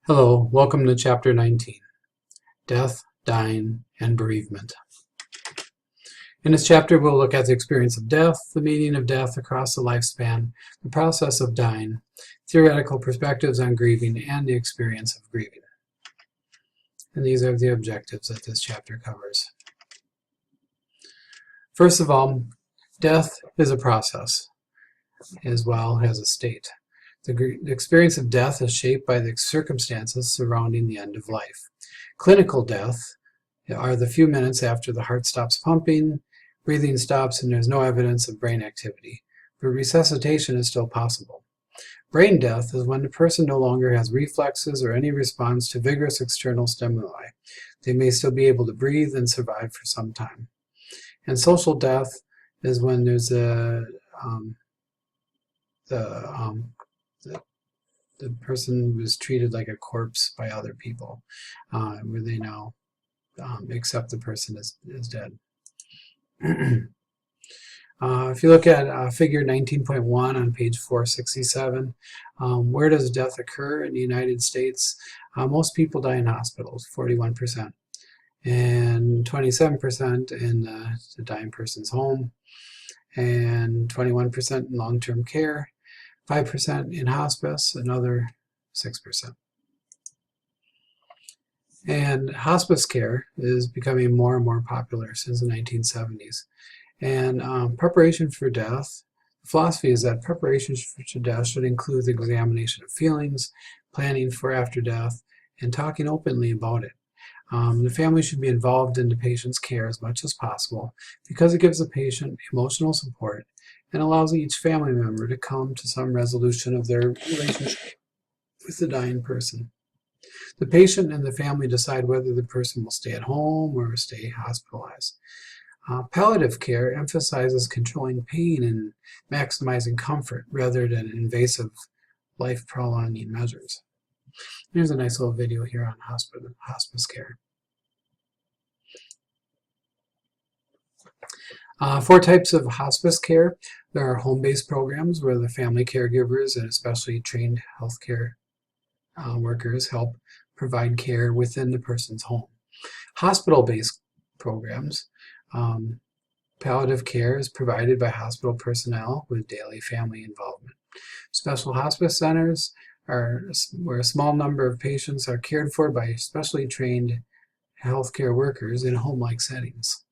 Hello, welcome to Chapter 19, Death, Dying, and Bereavement. In this chapter, we'll look at the experience of death, the meaning of death across the lifespan, the process of dying, theoretical perspectives on grieving, and the experience of grieving. And these are the objectives that this chapter covers. First of all, death is a process as well as a state. The experience of death is shaped by the circumstances surrounding the end of life. Clinical death are the few minutes after the heart stops pumping, breathing stops, and there's no evidence of brain activity, but resuscitation is still possible. Brain death is when the person no longer has reflexes or any response to vigorous external stimuli. They may still be able to breathe and survive for some time. And social death is when there's the person was treated like a corpse by other people, where they now accept the person as dead. If you look at figure 19.1 on page 467, where does death occur in the United States? Most people die in hospitals, 41%, and 27% in the dying person's home, and 21% in long-term care, 5% in hospice, another 6%. And hospice care is becoming more and more popular since the 1970s. And preparation for death, the philosophy is that preparation for death should include the examination of feelings, planning for after death, and talking openly about it. The family should be involved in the patient's care as much as possible because it gives the patient emotional support and allows each family member to come to some resolution of their relationship with the dying person. The patient and the family decide whether the person will stay at home or stay hospitalized. Palliative care emphasizes controlling pain and maximizing comfort rather than invasive life-prolonging measures. Here's a nice little video here on hospice care. 4 types of hospice care. There are home-based programs where the family caregivers and especially trained healthcare workers help provide care within the person's home. Hospital-based programs, palliative care is provided by hospital personnel with daily family involvement. Special hospice centers are where a small number of patients are cared for by specially trained healthcare workers in home-like settings.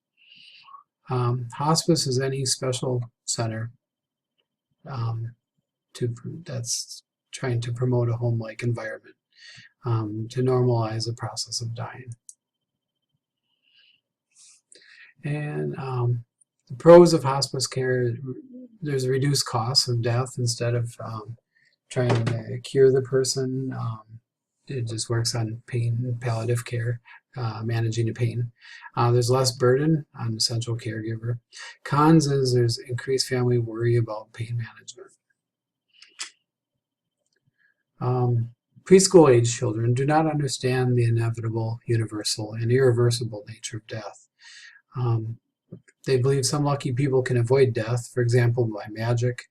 Hospice is any special center that's trying to promote a home-like environment to normalize the process of dying. And the pros of hospice care, there's reduced costs of death instead of trying to cure the person. It just works on pain, palliative care, managing the pain. There's less burden on the central caregiver. Cons is there's increased family worry about pain management. Preschool age children do not understand the inevitable, universal, and irreversible nature of death. They believe some lucky people can avoid death, for example, by magic.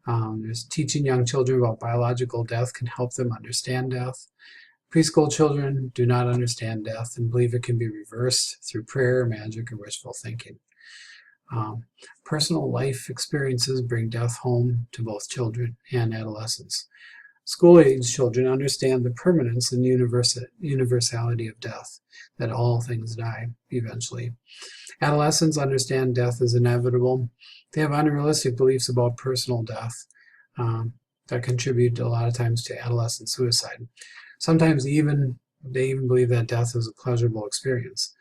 There's teaching young children about biological death can help them understand death. Preschool children do not understand death and believe it can be reversed through prayer, magic, or wishful thinking. Personal life experiences bring death home to both children and adolescents. School-age children understand the permanence and universality of death, that all things die eventually. Adolescents understand death is inevitable. They have unrealistic beliefs about personal death that contribute a lot of times to adolescent suicide. Sometimes they even believe that death is a pleasurable experience.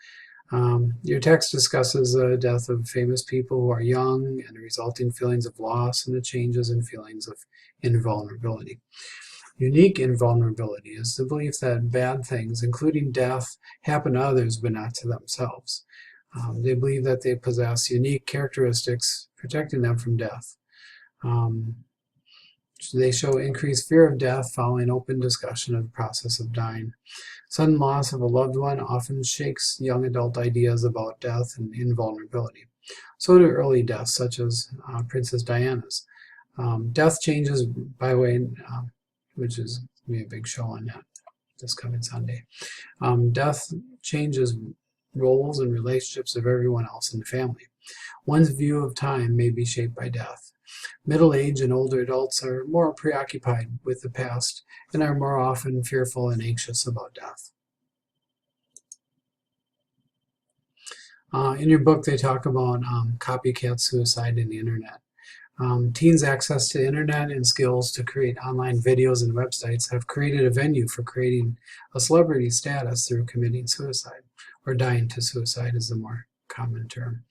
Your text discusses the death of famous people who are young and the resulting feelings of loss and the changes in feelings of invulnerability. Unique invulnerability is the belief that bad things, including death, happen to others but not to themselves. They believe that they possess unique characteristics protecting them from death. They show increased fear of death following open discussion of the process of dying. Sudden loss of a loved one often shakes young adult ideas about death and invulnerability. So do early deaths, such as Princess Diana's. Death changes by way, which is going to be a big show on that. this coming Sunday. Death changes roles and relationships of everyone else in the family. One's view of time may be shaped by death. Middle-aged and older adults are more preoccupied with the past and are more often fearful and anxious about death. In your book, they talk about copycat suicide in the internet. Teens' access to internet and skills to create online videos and websites have created a venue for creating a celebrity status through committing suicide, or dying to suicide is the more common term.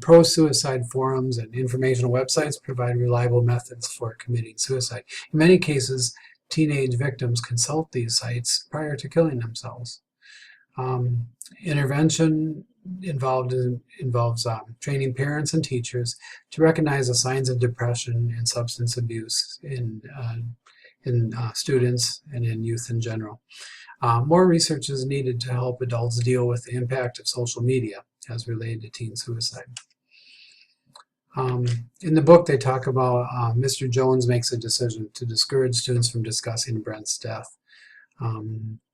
Pro-suicide forums and informational websites provide reliable methods for committing suicide. In many cases, teenage victims consult these sites prior to killing themselves. Intervention involves training parents and teachers to recognize the signs of depression and substance abuse in students and in youth in general. More research is needed to help adults deal with the impact of social media as related to teen suicide. In the book, they talk about Mr. Jones makes a decision to discourage students from discussing Brent's death.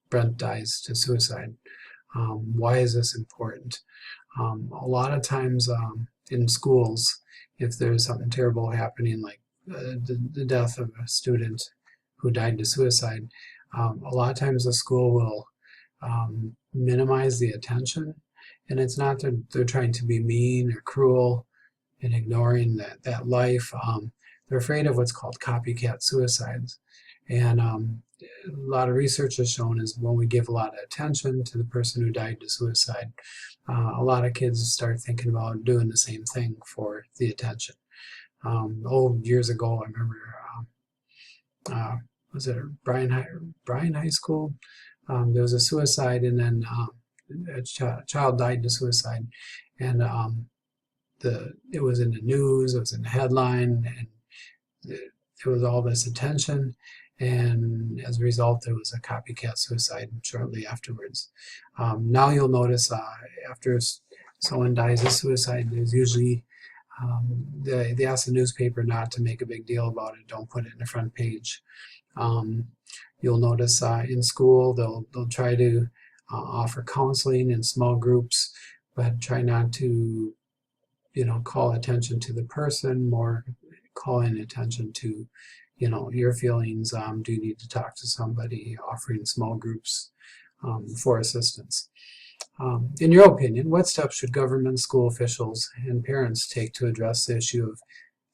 Brent dies to suicide. Why is this important? A lot of times in schools, if there's something terrible happening, like the death of a student who died to suicide, a lot of times the school will minimize the attention. And it's not that they're trying to be mean or cruel and ignoring that life. They're afraid of what's called copycat suicides. And a lot of research has shown is when we give a lot of attention to the person who died to suicide, a lot of kids start thinking about doing the same thing for the attention. Years ago, I remember, was it Bryan High School? There was a suicide, and then a child died to suicide, and it was in the news, it was in the headline, and there was all this attention, and as a result there was a copycat suicide shortly afterwards. Now you'll notice after someone dies of suicide, there's usually they ask the newspaper not to make a big deal about it, don't put it in the front page. You'll notice in school they'll try to offer counseling in small groups, but try not to, call attention to the person, more calling attention to, your feelings. Do you need to talk to somebody? Offering small groups for assistance. In your opinion, what steps should government, school officials, and parents take to address the issue of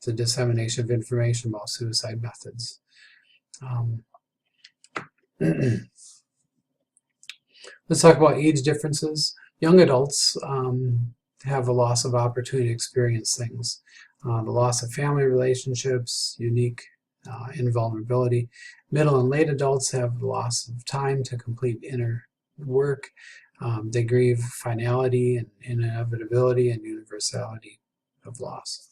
the dissemination of information about suicide methods? Let's talk about age differences. Young adults have a loss of opportunity to experience things. The loss of family relationships, unique invulnerability. Middle and late adults have the loss of time to complete inner work. They grieve finality and inevitability and universality of loss.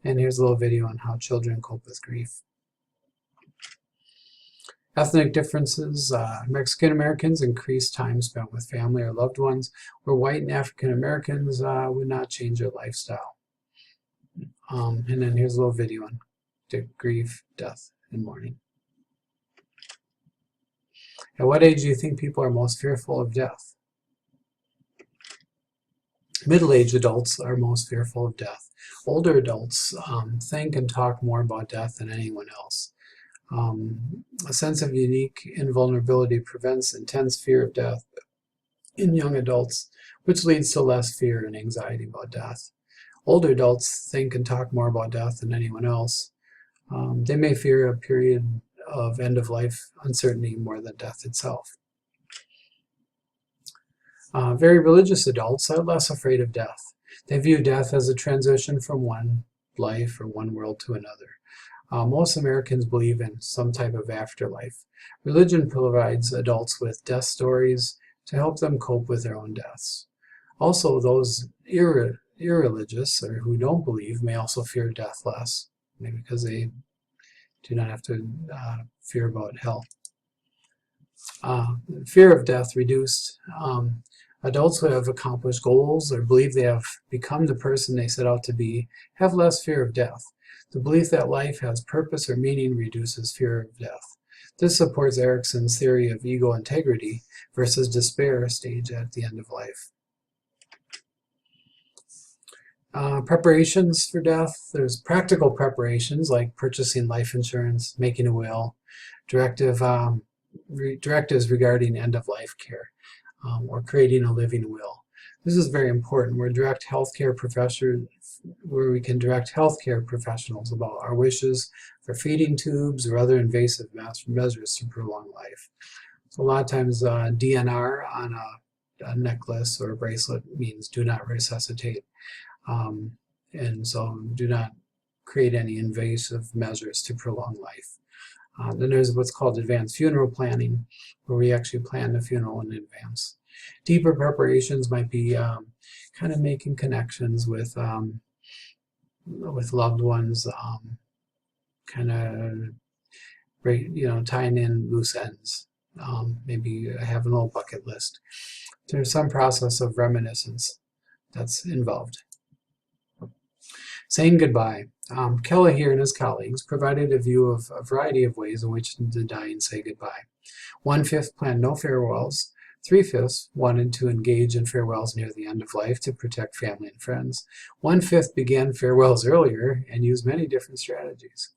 And here's a little video on how children cope with grief. Ethnic differences. Mexican Americans increase time spent with family or loved ones, where white and African Americans would not change their lifestyle. And then here's a little video on grief, death, and mourning. At what age do you think people are most fearful of death? Middle-aged adults are most fearful of death. Older adults think and talk more about death than anyone else. A sense of unique invulnerability prevents intense fear of death in young adults, which leads to less fear and anxiety about death. Older adults think and talk more about death than anyone else. They may fear a period of end-of-life uncertainty more than death itself. Very religious adults are less afraid of death. They view death as a transition from one life or one world to another. Most Americans believe in some type of afterlife. Religion provides adults with death stories to help them cope with their own deaths. Also, those irreligious or who don't believe may also fear death less, maybe because they do not have to fear about hell. Fear of death reduced. Adults who have accomplished goals or believe they have become the person they set out to be have less fear of death. The belief that life has purpose or meaning reduces fear of death. This supports Erickson's theory of ego integrity versus despair stage at the end of life. Preparations for death. There's practical preparations like purchasing life insurance, making a will, directives regarding end-of-life care, or creating a living will. This is very important. We can direct healthcare professionals about our wishes for feeding tubes or other invasive measures to prolong life. So a lot of times DNR on a necklace or a bracelet means do not resuscitate. And so do not create any invasive measures to prolong life. Then there's what's called advanced funeral planning, where we actually plan the funeral in advance. Deeper preparations might be kind of making connections with loved ones, kind of tying in loose ends. Maybe have an old bucket list. There's some process of reminiscence that's involved. Saying goodbye. Kelleher and his colleagues provided a view of a variety of ways in which the dying say goodbye. 1/5 planned no farewells. 3/5 wanted to engage in farewells near the end of life to protect family and friends. 1/5 began farewells earlier and used many different strategies.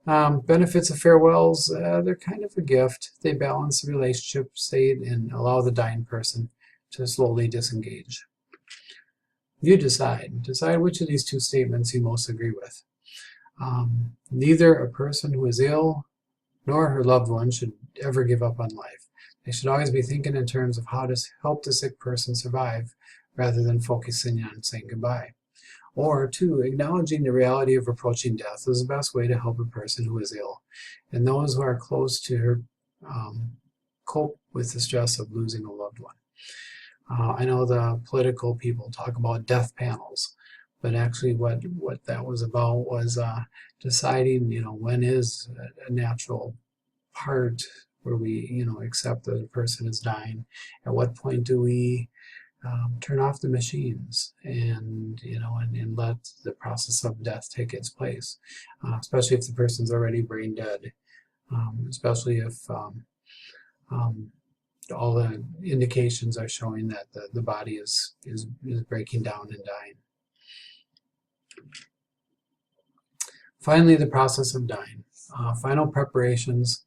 Benefits of farewells, they're kind of a gift. They balance the relationship state and allow the dying person to slowly disengage. You decide. Decide which of these two statements you most agree with. Neither a person who is ill nor her loved one should ever give up on life. They should always be thinking in terms of how to help the sick person survive rather than focusing on saying goodbye. Or 2, acknowledging the reality of approaching death is the best way to help a person who is ill, and those who are close to her cope with the stress of losing a loved one. I know the political people talk about death panels, but actually what that was about was deciding, when is a natural part where we, accept that a person is dying. At what point do we turn off the machines and, and let the process of death take its place, especially if the person's already brain dead, especially if all the indications are showing that the body is breaking down and dying. Finally, the process of dying. Final preparations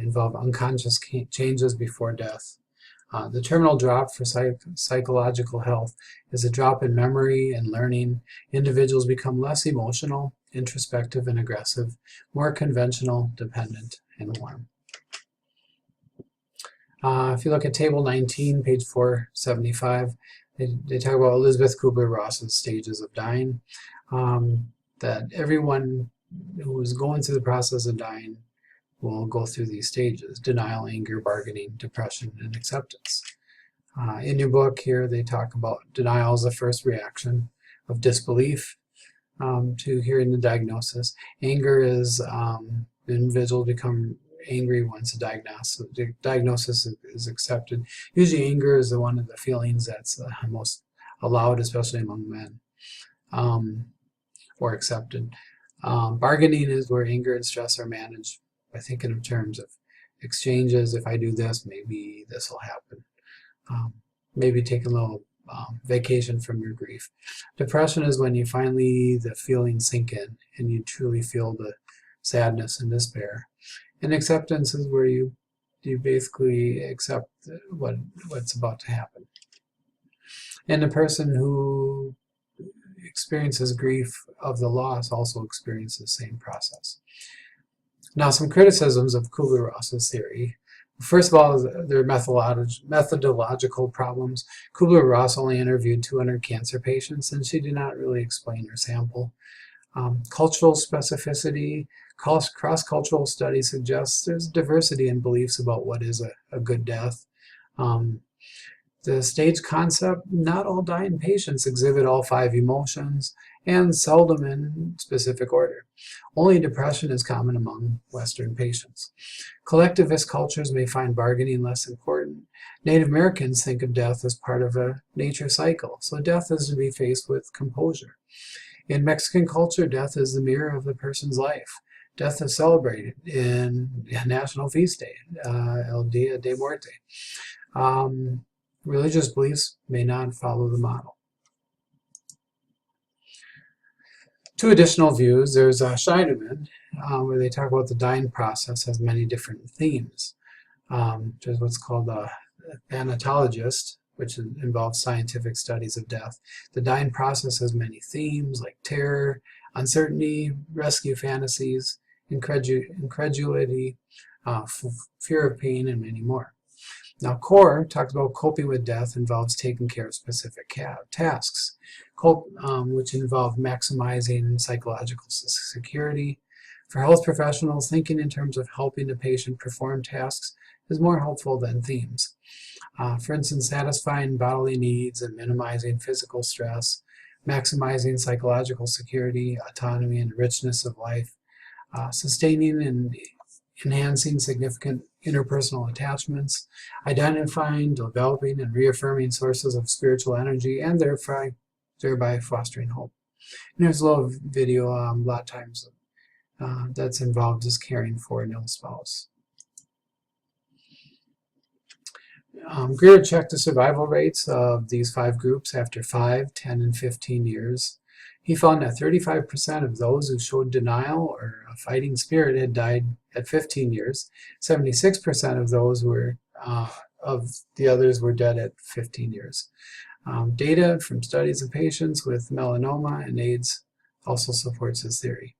involve unconscious changes before death. The terminal drop for psychological health is a drop in memory and learning. Individuals become less emotional, introspective, and aggressive, more conventional, dependent, and warm. If you look at Table 19, page 475, they talk about Elizabeth Kubler-Ross's stages of dying, that everyone who is going through the process of dying will go through these stages: denial, anger, bargaining, depression, and acceptance. In your book here, they talk about denial as the first reaction of disbelief to hearing the diagnosis. Anger is the individual become angry once the diagnosis is accepted. Usually anger is one of the feelings that's most allowed, especially among men, or accepted. Bargaining is where anger and stress are managed by thinking in terms of exchanges. If I do this, maybe this will happen. Maybe take a little vacation from your grief. Depression is when you finally, the feelings sink in and you truly feel the sadness and despair. And acceptance is where you basically accept what's about to happen. And the person who experiences grief of the loss also experiences the same process. Now, some criticisms of Kubler-Ross's theory. First of all, there are methodological problems. Kubler-Ross only interviewed 200 cancer patients, and she did not really explain her sample. Cultural specificity. Cross-cultural studies suggest there's diversity in beliefs about what is a good death. The stage concept, not all dying patients exhibit all 5 emotions, and seldom in specific order. Only depression is common among Western patients. Collectivist cultures may find bargaining less important. Native Americans think of death as part of a nature cycle, so death is to be faced with composure. In Mexican culture, death is the mirror of the person's life. Death is celebrated in National Feast Day, El Dia de Muerte. Religious beliefs may not follow the model. Two additional views. There's Scheidemann, where they talk about the dying process has many different themes. There's what's called the thanatologist, which involves scientific studies of death. The dying process has many themes like terror, uncertainty, rescue fantasies, incredulity, fear of pain, and many more. Now, CORE talks about coping with death involves taking care of specific tasks, which involve maximizing psychological security. For health professionals, thinking in terms of helping the patient perform tasks is more helpful than themes. For instance, satisfying bodily needs and minimizing physical stress, maximizing psychological security, autonomy, and richness of life, sustaining and enhancing significant interpersonal attachments, identifying, developing, and reaffirming sources of spiritual energy, and thereby fostering hope. And there's a little video a lot of times that's involved is caring for an ill spouse. Greer checked the survival rates of these 5 groups after 5, 10, and 15 years. He found that 35% of those who showed denial or a fighting spirit had died at 15 years. 76% of those of the others were dead at 15 years. Data from studies of patients with melanoma and AIDS also supports his theory.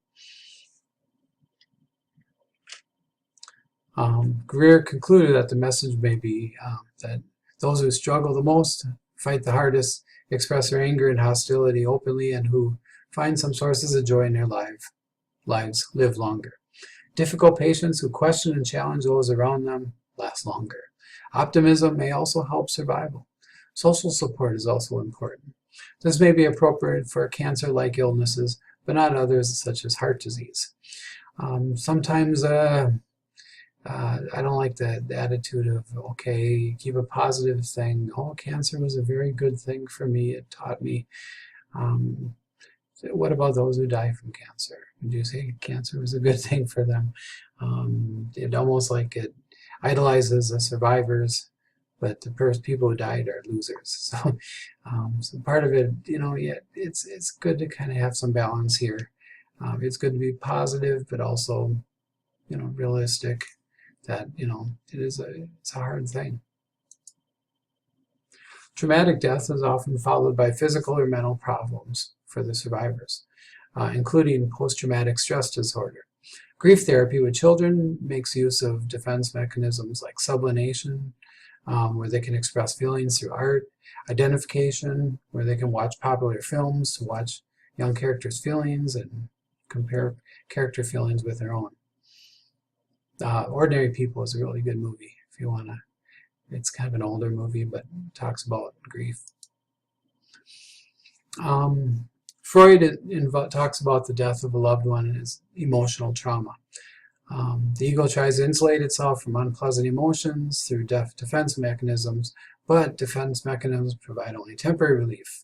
Greer concluded that the message may be that those who struggle the most, fight the hardest, express their anger and hostility openly, and who find some sources of joy in their lives live longer. Difficult patients who question and challenge those around them last longer. Optimism may also help survival. Social support is also important. This may be appropriate for cancer-like illnesses, but not others such as heart disease. Sometimes I don't like the attitude of, okay, keep a positive thing. Oh, cancer was a very good thing for me. It taught me. What about those who die from cancer? Would you say cancer was a good thing for them? It almost like it idolizes the survivors, but the people who died are losers. So part of it, it's good to kind of have some balance here. It's good to be positive, but also, realistic. That it's a hard thing. Traumatic death is often followed by physical or mental problems for the survivors, including post-traumatic stress disorder. Grief therapy with children makes use of defense mechanisms like sublimation, where they can express feelings through art, identification, where they can watch popular films to watch young characters' feelings and compare character feelings with their own. Ordinary People is a really good movie if you want to. It's kind of an older movie, but talks about grief. Freud talks about the death of a loved one as emotional trauma. The ego tries to insulate itself from unpleasant emotions through defense mechanisms, but defense mechanisms provide only temporary relief.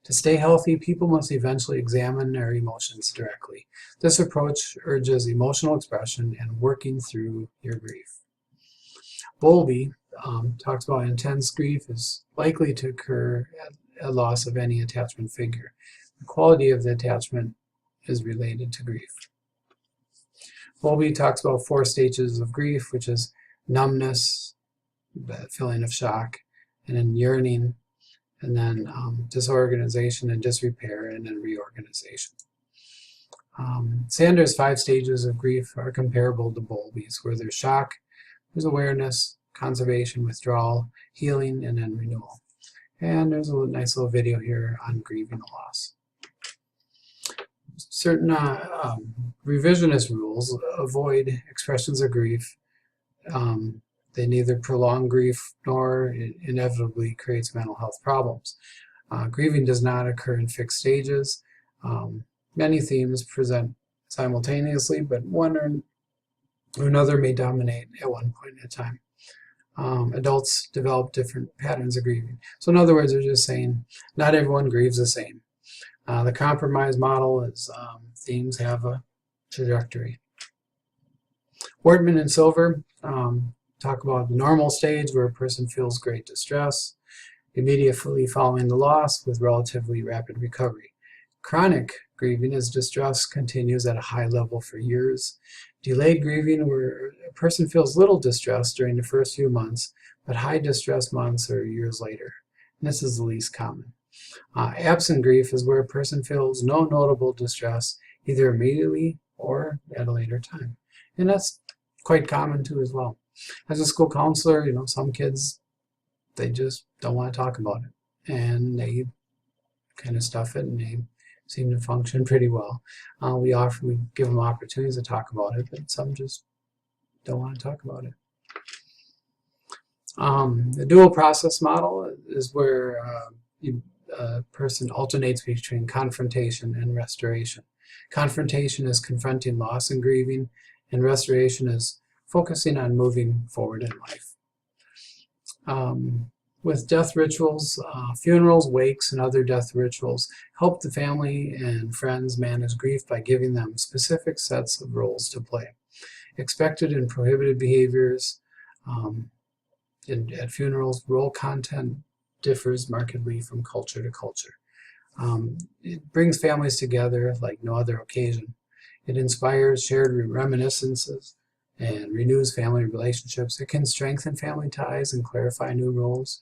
To stay healthy, people must eventually examine their emotions directly. This approach urges emotional expression and working through your grief. Bowlby talks about intense grief is likely to occur at a loss of any attachment figure. The quality of the attachment is related to grief. Bowlby talks about 4 stages of grief, which is numbness, that feeling of shock, and then yearning, and then disorganization and disrepair, and then reorganization. Sanders' 5 stages of grief are comparable to Bowlby's, where there's shock, there's awareness, conservation, withdrawal, healing, and then renewal. And there's a nice little video here on grieving a loss. Certain revisionist rules avoid expressions of grief. They neither prolong grief nor it inevitably creates mental health problems. Grieving does not occur in fixed stages. Many themes present simultaneously, but one or another may dominate at one point in time. Adults develop different patterns of grieving. So in other words, they're just saying not everyone grieves the same. The compromise model is themes have a trajectory. Wortman and Silver talk about the normal stage where a person feels great distress immediately following the loss with relatively rapid recovery. Chronic grieving is distress continues at a high level for years. Delayed grieving, where a person feels little distress during the first few months, but high distress months or years later. And this is the least common. Absent grief is where a person feels no notable distress either immediately or at a later time. And that's quite common too as well. As a school counselor, some kids, they just don't want to talk about it. And they kind of stuff it and they seem to function pretty well. We give them opportunities to talk about it, but some just don't want to talk about it. The dual process model is where a person alternates between confrontation and restoration. Confrontation is confronting loss and grieving, and restoration is focusing on moving forward in life. With death rituals, funerals, wakes, and other death rituals help the family and friends manage grief by giving them specific sets of roles to play. Expected and prohibited behaviors at funerals, role content differs markedly from culture to culture. It brings families together like no other occasion. It inspires shared reminiscences and renews family relationships. It can strengthen family ties and clarify new roles.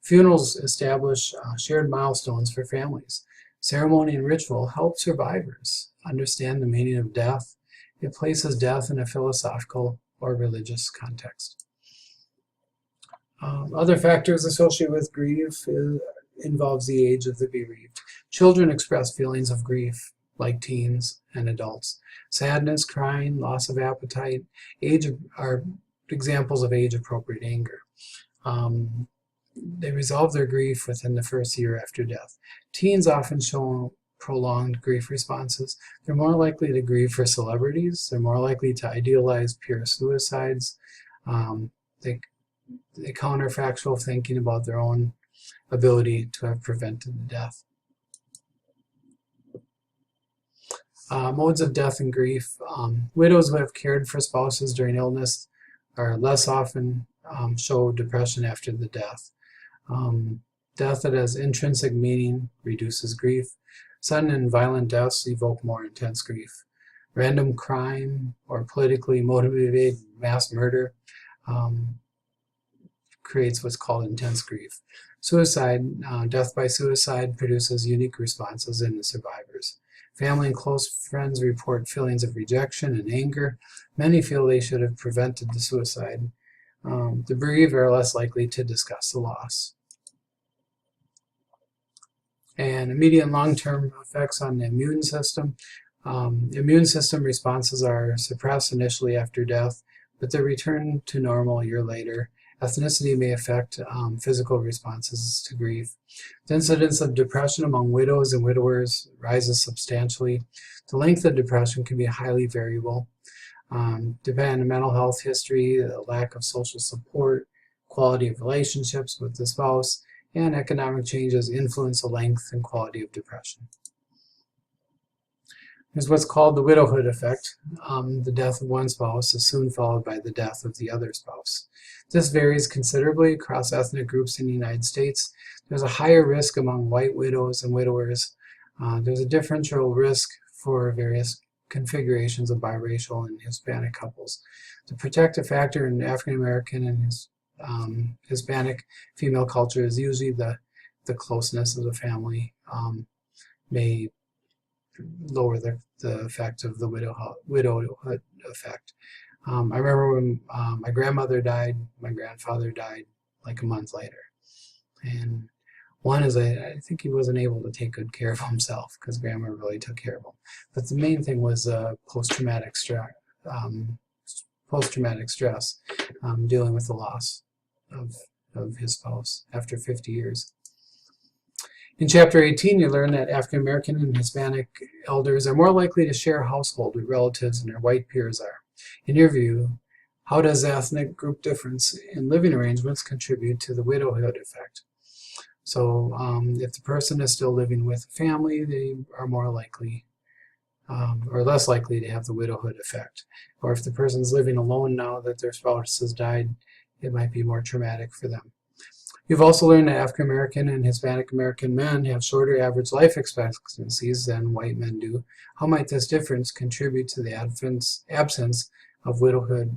Funerals establish shared milestones for families. Ceremony and ritual help survivors understand the meaning of death. It places death in a philosophical or religious context. Other factors associated with grief involves the age of the bereaved. Children express feelings of grief like teens and adults. Sadness, crying, loss of appetite, are examples of age-appropriate anger. They resolve their grief within the first year after death. Teens often show prolonged grief responses. They're more likely to grieve for celebrities. They're more likely to idealize pure suicides. They counterfactual thinking about their own ability to have prevented the death. Modes of death and grief. Widows who have cared for spouses during illness are less often show depression after the death. Death that has intrinsic meaning reduces grief. Sudden and violent deaths evoke more intense grief. Random crime or politically motivated mass murder creates what's called intense grief. Suicide, death by suicide, produces unique responses in the survivors. Family and close friends report feelings of rejection and anger. Many feel they should have prevented the suicide. The bereaved are less likely to discuss the loss. And immediate and long-term effects on the immune system. Immune system responses are suppressed initially after death, but they return to normal a year later. Ethnicity may affect physical responses to grief. The incidence of depression among widows and widowers rises substantially. The length of depression can be highly variable, depending on mental health history, the lack of social support, quality of relationships with the spouse, and economic changes influence the length and quality of depression. There's what's called the widowhood effect. The death of one spouse is soon followed by the death of the other spouse. This varies considerably across ethnic groups in the United States. There's a higher risk among white widows and widowers. There's a differential risk for various configurations of biracial and Hispanic couples. The protective factor in African American and Hispanic female culture is usually the closeness of the family may lower the effect of the widowhood effect. I remember when my grandmother died, my grandfather died like a month later. And one is I think he wasn't able to take good care of himself because grandma really took care of him. But the main thing was post-traumatic stress, dealing with the loss of his spouse after 50 years. In Chapter 18, you learn that African American and Hispanic elders are more likely to share a household with relatives than their white peers are. In your view, how does the ethnic group difference in living arrangements contribute to the widowhood effect? So if the person is still living with a family, they are more likely or less likely to have the widowhood effect. Or if the person's living alone now that their spouse has died, it might be more traumatic for them. You've also learned that African American and Hispanic American men have shorter average life expectancies than white men do. How might this difference contribute to the absence of widowhood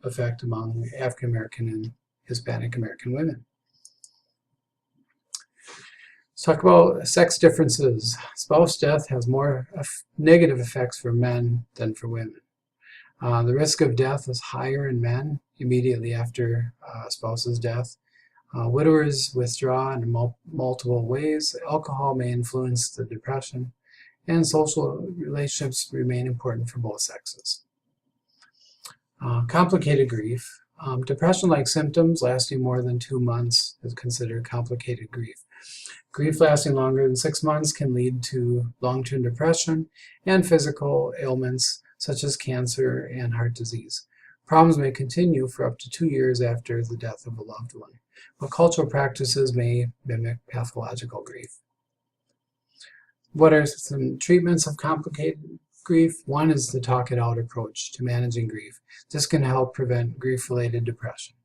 effect among African American and Hispanic American women? Let's talk about sex differences. Spouse death has more negative effects for men than for women. The risk of death is higher in men immediately after spouse's death. Widowers withdraw in multiple ways. Alcohol may influence the depression, and social relationships remain important for both sexes. Complicated grief. Depression-like symptoms lasting more than 2 months is considered complicated grief. Grief lasting longer than 6 months can lead to long-term depression and physical ailments such as cancer and heart disease. Problems may continue for up to 2 years after the death of a loved one, but cultural practices may mimic pathological grief. What are some treatments of complicated grief? One is the talk it out approach to managing grief. This can help prevent grief-related depression.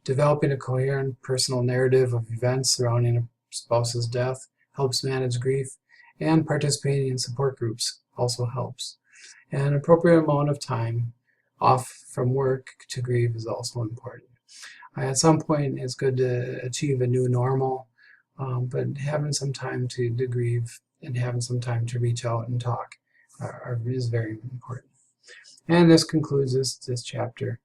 Developing a coherent personal narrative of events surrounding a spouse's death helps manage grief, and participating in support groups also helps. An appropriate amount of time off from work to grieve is also important. At some point, it's good to achieve a new normal, but having some time to grieve and having some time to reach out and talk is very important. And this concludes this chapter.